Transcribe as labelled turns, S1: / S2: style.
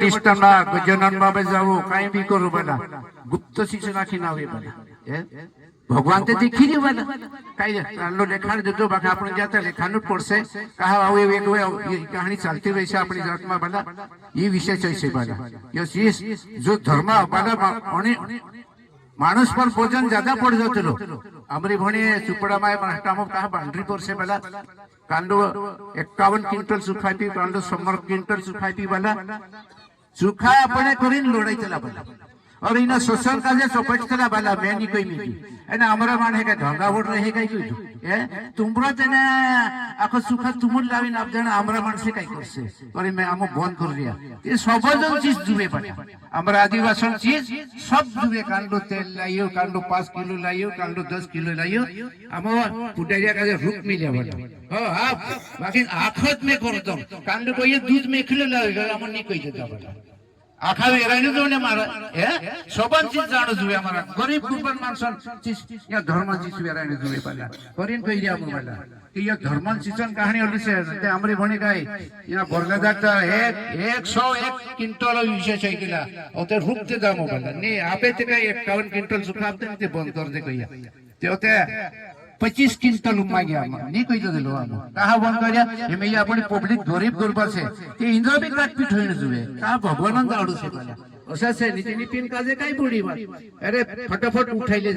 S1: system ना गजानन बाबा जाओ काही भी करू बला गुप्त शिक्षणा की नावे बला भगवान ते देखी रे बला काही चाललो लेखाण देतो बाकी आपण जाता लेखाण पडसे कहा आवे वेगवे कहाणी चालती वैसे आपली जातमा बला ये विषय चैसे बला ये जो धर्म बला आणि मानुष पर भोजन ज्यादा पड़ जातलो हमरी भणी सुपड़ा माय महाटामो कहा बाउंड्री पर से बला कांडो 51 क्विंटल सुखाई पी कांडो 100 क्विंटल सुखाई पी बला सुखा अपने करीन लोड़ाई चला बला और इना सोशल काजे चौपट चला बला मैं नहीं कोई मिली एना हमरा मान है का ढंगा वोट रहे का क्यों ए तुमरा तना आखो सुखा तुमुल लाविन आप जण हमरा मान से काई करसे और मैं आमो बंद कर दिया ये सबजन चीज जुवे बने हमरा आदिवासी चीज सब जुवे कांडो तेल लाइयो कांडो 5 किलो लाइयो कांडो 10 किलो लाइयो आमो पुटारिया काजे रुक मिले बला हो हां बाकी आखत में कर दो कांडो को ये दूध में किलो लाइयो आमो नहीं कोई देता बला आखा वेराने जो ने मारा ए सोबन चीज जानो जुवे हमारा गरीब गुरबन मानसन चीज या धर्म चीज वेराने जुवे पाला करिन कहि दिया बोला कि ये धर्म चीजन कहानी होली से ते हमरे भणी काय या बरला जाता 101 क्विंटल विषय छै किला ओते रुकते दामो बोला ने आपे ते काय 51 क्विंटल सुखाबते ते बंद कर दे कहिया ते ओते 25 क्विंटल मांग्या नहीं कहि देलो हम कहा बंद करिया एमे ये अपनी पब्लिक गरीब गुरबा से ते इंद्र भी काट पीठ होइन जुवे का भगवान दाडू से बोला ओसा से नीति निपिन काजे काई बुड़ी बात अरे फटाफट उठाइले